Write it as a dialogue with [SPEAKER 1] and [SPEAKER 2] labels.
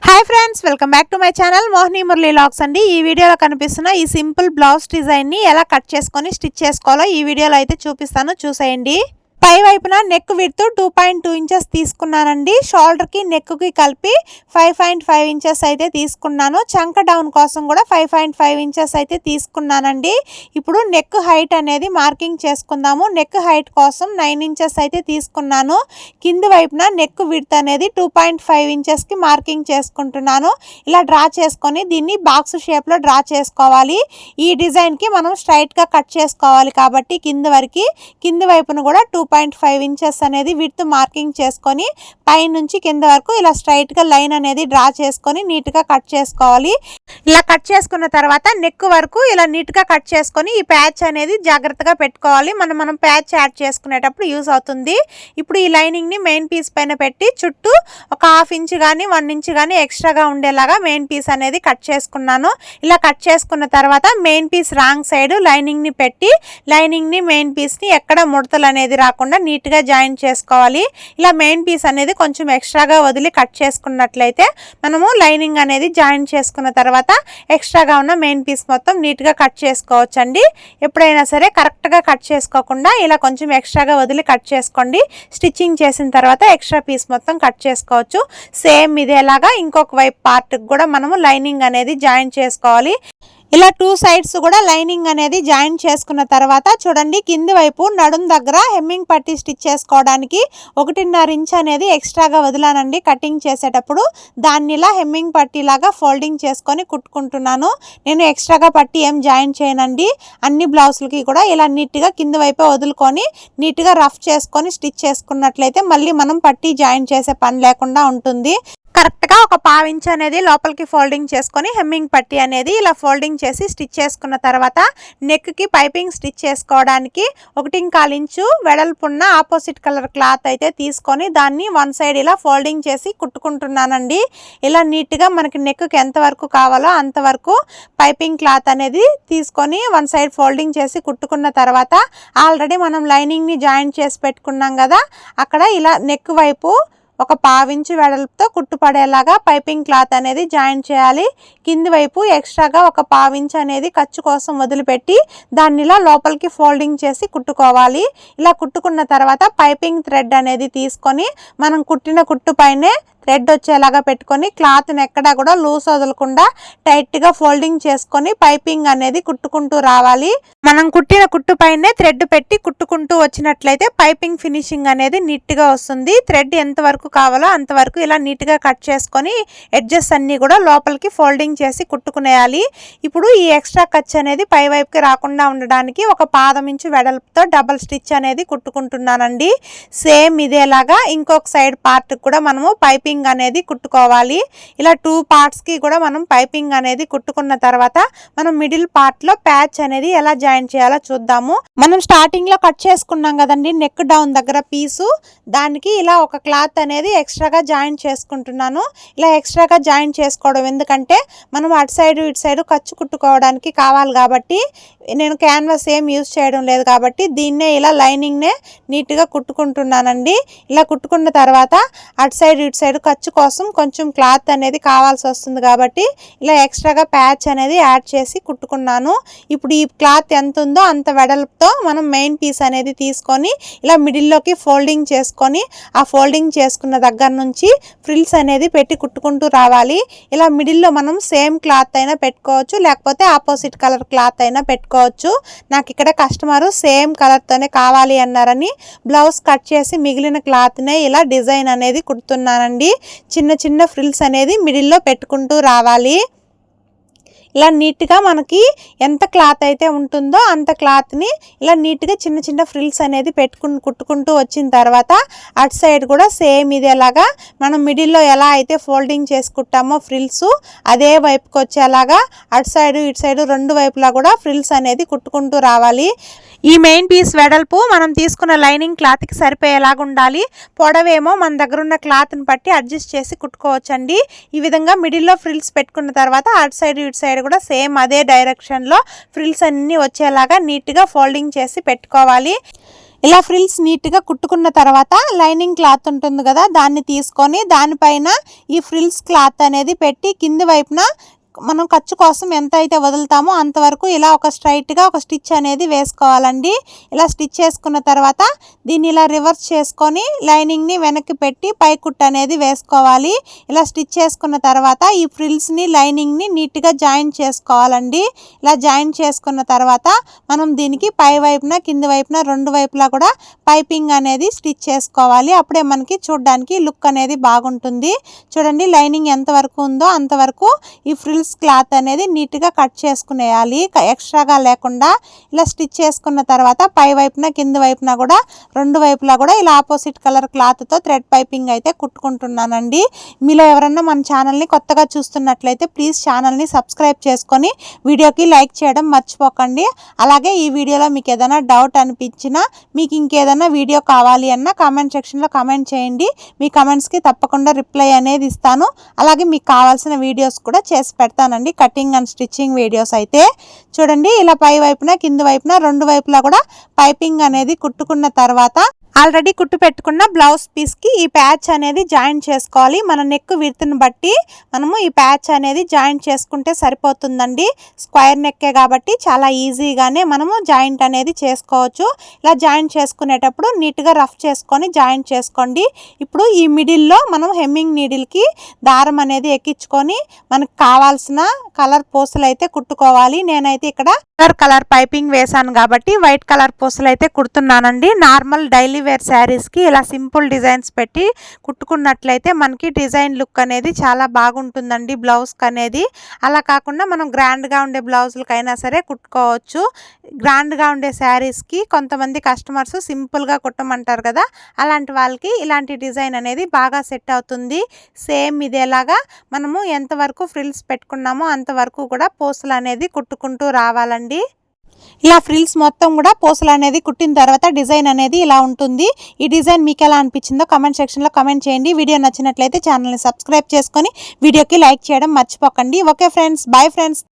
[SPEAKER 1] Hi friends, welcome back to my channel Mohini Murali vlogs అండి. ఈ వీడియోలో కనిపిస్తున్న ఈ సింపుల్ బ్లౌజ్ డిజైన్ని ఎలా కట్ చేసుకొని స్టిచ్ చేసుకోవాలో ఈ వీడియోలో అయితే చూపిస్తాను, చూసేయండి. పై వైపున నెక్ విడ్త్ 2.2 ఇంచెస్ తీసుకున్నానండి. షోల్డర్ కి నెక్ కి కలిపి 5.5 ఇంచెస్ అయితే తీసుకున్నాను. చంక డౌన్ కోసం కూడా 5.5 ఇంచెస్ అయితే తీసుకున్నానండి. ఇప్పుడు నెక్ హైట్ అనేది మార్కింగ్ చేసుకుందాము. నెక్ హైట్ కోసం 9 ఇంచెస్ అయితే తీసుకున్నాను. కింది వైపున నెక్ విడ్త్ అనేది 2.5 ఇంచెస్ కి మార్కింగ్ చేసుకుంటున్నాను. ఇలా డ్రా చేసుకొని దీన్ని బాక్స్ షేప్ లో డ్రా చేసుకోవాలి. ఈ డిజైన్ కి మనం స్ట్రైట్ గా కట్ చేసుకోవాలి కాబట్టి కింది వైపున కూడా 2.5 ఇంచెస్ అనేది విడ్త్ మార్కింగ్ చేసుకొని పై నుంచి కింద వరకు ఇలా స్ట్రైట్ గా లైన్ అనేది డ్రా చేసుకొని నీట్ గా కట్ చేసుకోవాలి. ఇలా కట్ చేసుకున్న తర్వాత నెక్ వరకు ఇలా నీట్ గా కట్ చేసుకొని ఈ ప్యాచ్ అనేది జాగ్రత్తగా పెట్టుకోవాలి. మనం ప్యాచ్ యాడ్ చేసుకునేటప్పుడు యూజ్ అవుతుంది. ఇప్పుడు ఈ లైనింగ్ ని మెయిన్ పీస్ పైన పెట్టి చుట్టూ ఒక 1/2 ఇంచ్ కానీ 1 ఇంచ్ కానీ ఎక్స్ట్రాగా ఉండేలాగా మెయిన్ పీస్ అనేది కట్ చేసుకున్నాను. ఇలా కట్ చేసుకున్న తర్వాత main piece wrong side lining ని పెట్టి లైనింగ్ ని మెయిన్ పీస్ ని ఎక్కడ ముడతలు అనేది రాకుండా నీట్ గా జాయిన్ చేసుకోవాలి. ఇలా మెయిన్ పీస్ అనేది కొంచెం ఎక్స్ట్రాగా వదిలి కట్ చేసుకున్నట్లయితే మనము లైనింగ్ అనేది జాయిన్ చేసుకున్న తర్వాత ఎక్స్ట్రాగా ఉన్న మెయిన్ పీస్ మొత్తం నీట్ గా కట్ చేసుకోవచ్చండి. ఎప్పుడైనా సరే కరెక్ట్ గా కట్ చేసుకోకుండా ఇలా కొంచెం ఎక్స్ట్రాగా వదిలి కట్ చేసుకోండి. స్టిచ్చింగ్ చేసిన తర్వాత ఎక్స్ట్రా పీస్ మొత్తం కట్ చేసుకోవచ్చు. సేమ్ ఇదేలాగా ఇంకొక వైపు పార్ట్ కూడా మనము లైనింగ్ అనేది జాయిన్ చేసుకోవాలి. ఇలా 2 సైడ్స్ కూడా లైనింగ్ అనేది జాయిన్ చేసుకున్న తర్వాత చూడండి, కింది వైపు నడుం దగ్గర హెమ్మింగ్ పట్టి స్టిచ్ చేసుకోవడానికి 1.5 ఇంచ్ అనేది ఎక్స్ట్రాగా వదిలానండి. కటింగ్ చేసేటప్పుడు దాన్ని ఇలా హెమ్మింగ్ పట్టి లాగా ఫోల్డింగ్ చేసుకొని కుట్టుకుంటున్నాను. నేను ఎక్స్ట్రాగా పట్టి ఏం జాయిన్ చేయనండి. అన్ని బ్లౌజులకి కూడా ఇలా నీట్గా కింది వైపే వదులుకొని నీట్గా రఫ్ చేసుకొని స్టిచ్ చేసుకున్నట్లయితే మళ్ళీ మనం పట్టి జాయిన్ చేసే పని లేకుండా ఉంటుంది. కరెక్ట్గా ఒక 1/2 ఇంచ్ అనేది లోపలికి ఫోల్డింగ్ చేసుకొని హెమ్మింగ్ పట్టి అనేది ఇలా ఫోల్డింగ్ చేసి స్టిచ్ చేసుకున్న తర్వాత నెక్కి పైపింగ్ స్టిచ్ చేసుకోవడానికి 1.25 ఇంచు వెడల్పున్న ఆపోజిట్ కలర్ క్లాత్ అయితే తీసుకొని దాన్ని వన్ సైడ్ ఇలా ఫోల్డింగ్ చేసి కుట్టుకుంటున్నానండి. ఇలా నీట్గా మనకి నెక్కి ఎంతవరకు కావాలో అంతవరకు పైపింగ్ క్లాత్ అనేది తీసుకొని వన్ సైడ్ ఫోల్డింగ్ చేసి కుట్టుకున్న తర్వాత ఆల్రెడీ మనం లైనింగ్ని జాయిన్ చేసి పెట్టుకున్నాం కదా, అక్కడ ఇలా నెక్ వైపు ఒక 1/2 ఇంచు వెడల్పుతో కుట్టుపడేలాగా పైపింగ్ క్లాత్ అనేది జాయిన్ చేయాలి. కింది వైపు ఎక్స్ట్రాగా ఒక 1/2 ఇంచ్ అనేది ఖర్చు కోసం వదిలిపెట్టి దాన్ని ఇలా లోపలికి ఫోల్డింగ్ చేసి కుట్టుకోవాలి. ఇలా కుట్టుకున్న తర్వాత పైపింగ్ థ్రెడ్ అనేది తీసుకొని మనం కుట్టిన కుట్టు పైనే థ్రెడ్ వచ్చేలాగా పెట్టుకొని క్లాత్ని ఎక్కడా కూడా లూజ్ వదలకుండా టైట్గా ఫోల్డింగ్ చేసుకొని పైపింగ్ అనేది కుట్టుకుంటూ రావాలి. మనం కుట్టిన కుట్టు పైనే థ్రెడ్ పెట్టి కుట్టుకుంటూ వచ్చినట్లయితే పైపింగ్ ఫినిషింగ్ అనేది నీట్గా వస్తుంది. థ్రెడ్ ఎంతవరకు కావాలో అంతవరకు ఇలా నీట్గా కట్ చేసుకొని ఎడ్జెస్ అన్నీ కూడా లోపలికి ఫోల్డింగ్ చేసి కుట్టుకునేయాలి. ఇప్పుడు ఈ ఎక్స్ట్రా ఖర్చు అనేది పై వైపుకి రాకుండా ఉండడానికి ఒక 1/2 ఇంచు వెడల్పుతో డబల్ స్టిచ్ అనేది కుట్టుకుంటున్నానండి. సేమ్ ఇదేలాగా ఇంకొక సైడ్ పార్ట్ కూడా మనము పైపింగ్ అనేది కుట్టుకోవాలి. ఇలా 2 పార్ట్స్ కి కూడా మనం పైపింగ్ అనేది కుట్టుకున్న తర్వాత మనం మిడిల్ పార్ట్ లో ప్యాచ్ అనేది ఎలా జాయిన్ చేయాలో చూద్దాము. మనం స్టార్టింగ్ లో కట్ చేసుకున్నాం కదండి నెక్ డౌన్ దగ్గర పీసు, దానికి ఇలా ఒక క్లాత్ అనేది ఎక్స్ట్రాగా జాయిన్ చేసుకుంటున్నాను. ఇలా ఎక్స్ట్రాగా జాయిన్ చేసుకోవడం ఎందుకంటే మనం అటు సైడ్ ఇటు సైడ్ ఖర్చు కుట్టుకోవడానికి కావాలి కాబట్టి, నేను క్యాన్వాస్ ఏం యూజ్ చేయడం లేదు కాబట్టి దీన్నే ఇలా లైనింగ్నే నీట్గా కుట్టుకుంటున్నానండి. ఇలా కుట్టుకున్న తర్వాత అటు సైడ్ ఇటు సైడ్ ఖర్చు కోసం కొంచెం క్లాత్ అనేది కావాల్సి వస్తుంది కాబట్టి ఇలా ఎక్స్ట్రాగా ప్యాచ్ అనేది యాడ్ చేసి కుట్టుకున్నాను. ఇప్పుడు ఈ క్లాత్ ఎంత ఉందో అంత వెడల్పుతో మనం మెయిన్ పీస్ అనేది తీసుకొని ఇలా మిడిల్లోకి ఫోల్డింగ్ చేసుకొని ఆ ఫోల్డింగ్ చేసుకున్న దగ్గర నుంచి ఫ్రిల్స్ అనేది పెట్టి కుట్టుకుంటూ రావాలి. ఇలా మిడిల్లో మనం సేమ్ క్లాత్ అయినా పెట్టుకోవచ్చు, లేకపోతే ఆపోజిట్ కలర్ క్లాత్ అయినా పెట్టుకోవచ్చు. నాకు ఇక్కడ కస్టమరు సేమ్ కలర్తోనే కావాలి అన్నారని బ్లౌజ్ కట్ చేసి మిగిలిన క్లాత్నే ఇలా డిజైన్ అనేది కుడుతున్నానండి. చిన్న చిన్న ఫ్రిల్స్ అనేది మిడిల్లో పెట్టుకుంటూ రావాలి. ఇలా నీట్గా మనకి ఎంత క్లాత్ అయితే ఉంటుందో అంత క్లాత్ని ఇలా నీట్గా చిన్న చిన్న ఫ్రిల్స్ అనేది కుట్టుకుంటూ వచ్చిన తర్వాత అటు సైడ్ కూడా సేమ్ ఇదేలాగా మనం మిడిల్లో ఎలా అయితే ఫోల్డింగ్ చేసుకుంటామో ఫ్రిల్స్ అదే వైపుకి వచ్చేలాగా అటు సైడ్ ఇటు సైడ్ రెండు వైపులా కూడా ఫ్రిల్స్ అనేది కుట్టుకుంటూ రావాలి. ఈ మెయిన్ పీస్ వెడల్పు మనం తీసుకున్న లైనింగ్ క్లాత్కి సరిపోయేలాగా ఉండాలి. పొడవేమో మన దగ్గర ఉన్న క్లాత్ని బట్టి అడ్జస్ట్ చేసి కుట్టుకోవచ్చండి. ఈ విధంగా మిడిల్లో ఫ్రిల్స్ పెట్టుకున్న తర్వాత అటు సైడ్ ఇటు సైడ్ కూడా సేమ్ అదే డైరెక్షన్లో ఫ్రిల్స్ అన్నీ వచ్చేలాగా నీట్గా ఫోల్డింగ్ చేసి పెట్టుకోవాలి. ఇలా ఫ్రిల్స్ నీట్గా కుట్టుకున్న తర్వాత లైనింగ్ క్లాత్ ఉంటుంది కదా, దాన్ని తీసుకొని దానిపైన ఈ ఫ్రిల్స్ క్లాత్ అనేది పెట్టి కింది వైపున మనం ఖర్చు కోసం ఎంత అయితే వదులుతామో అంతవరకు ఇలా ఒక స్ట్రైట్గా ఒక స్టిచ్ అనేది వేసుకోవాలండి. ఇలా స్టిచ్ చేసుకున్న తర్వాత దీన్ని ఇలా రివర్స్ చేసుకొని లైనింగ్ని వెనక్కి పెట్టి పై కుట్టు అనేది వేసుకోవాలి. ఇలా స్టిచ్ చేసుకున్న తర్వాత ఈ ఫ్రిల్స్ని లైనింగ్ని నీట్గా జాయిన్ చేసుకోవాలండి. ఇలా జాయిన్ చేసుకున్న తర్వాత మనం దీనికి పై వైపున కింది వైపున రెండు వైపులా కూడా పైపింగ్ అనేది స్టిచ్ చేసుకోవాలి. అప్పుడే మనకి చూడడానికి లుక్ అనేది బాగుంటుంది. చూడండి లైనింగ్ ఎంతవరకు ఉందో అంతవరకు ఈ ఫ్రిల్స్ క్లాత్ అనేది నీట్గా కట్ చేసుకునేయాలి, ఎక్స్ట్రాగా లేకుండా. ఇలా స్టిచ్ చేసుకున్న తర్వాత పై వైపున కింది వైపున కూడా రెండు వైపులా కూడా ఇలా ఆపోజిట్ కలర్ క్లాత్తో థ్రెడ్ పైపింగ్ అయితే కుట్టుకుంటున్నానండి. మీలో ఎవరన్నా మన ఛానల్ని కొత్తగా చూస్తున్నట్లయితే ప్లీజ్ ఛానల్ని సబ్స్క్రైబ్ చేసుకొని వీడియోకి లైక్ చేయడం మర్చిపోకండి. అలాగే ఈ వీడియోలో మీకు ఏదైనా డౌట్ అనిపించినా, మీకు ఇంకేదైనా వీడియో కావాలి అన్న కామెంట్ సెక్షన్లో కామెంట్ చేయండి. మీ కామెంట్స్కి తప్పకుండా రిప్లై అనేది ఇస్తాను. అలాగే మీకు కావాల్సిన వీడియోస్ కూడా చేసి పెడతానండి, కటింగ్ అండ్ స్టిచ్చింగ్ వీడియోస్ అయితే. చూడండి ఇలా పై వైపున కింది వైపున రెండు వైపులా కూడా పైపింగ్ అనేది కుట్టుకున్న తర్వాత ఆల్రెడీ కుట్టు పెట్టుకున్న బ్లౌజ్ పీస్కి ఈ ప్యాచ్ అనేది జాయిన్ చేసుకోవాలి. మన నెక్ విడ్త్ని బట్టి మనము ఈ ప్యాచ్ అనేది జాయిన్ చేసుకుంటే సరిపోతుందండి. స్క్వేర్ నెక్కే కాబట్టి చాలా ఈజీగానే మనము జాయింట్ అనేది చేసుకోవచ్చు. ఇలా జాయిన్ చేసుకునేటప్పుడు నీట్గా రఫ్ చేసుకొని జాయిన్ చేసుకోండి. ఇప్పుడు ఈ మిడిల్లో మనం హెమ్మింగ్ నీడిల్కి దారం అనేది ఎక్కించుకొని మనకు కావాల్సిన కలర్ పూసలు అయితే కుట్టుకోవాలి. నేనైతే ఇక్కడ కలర్ పైపింగ్ వేసాను కాబట్టి వైట్ కలర్ పూసలు అయితే కుడుతున్నానండి. నార్మల్ డైలీ వేర్ శారీస్కి ఇలా సింపుల్ డిజైన్స్ పెట్టి కుట్టుకున్నట్లయితే మనకి డిజైన్ లుక్ అనేది చాలా బాగుంటుందండి బ్లౌజ్కి అనేది. అలా కాకుండా మనం గ్రాండ్గా ఉండే బ్లౌజులకైనా సరే కుట్టుకోవచ్చు. గ్రాండ్గా ఉండే శారీస్కి కొంతమంది కస్టమర్స్ సింపుల్గా కుట్టమంటారు కదా, అలాంటి వాళ్ళకి ఇలాంటి డిజైన్ అనేది బాగా సెట్ అవుతుంది. సేమ్ ఇదేలాగా మనము ఎంతవరకు ఫ్రిల్స్ పెట్టుకున్నామో అంతవరకు కూడా పూసలు అనేది కుట్టుకుంటూ రావాలండి. ఇలా ఫ్రిల్స్ మొత్తం కూడా పూసలు అనేది కుట్టిన తర్వాత డిజైన్ అనేది ఇలా ఉంటుంది. ఈ డిజైన్ మీకు ఎలా అనిపించిందో కామెంట్ సెక్షన్లో కామెంట్ చేయండి. వీడియో నచ్చినట్లయితే ఛానల్ని సబ్స్క్రైబ్ చేసుకొని వీడియోకి లైక్ చేయడం మర్చిపోకండి. Okay friends, bye friends.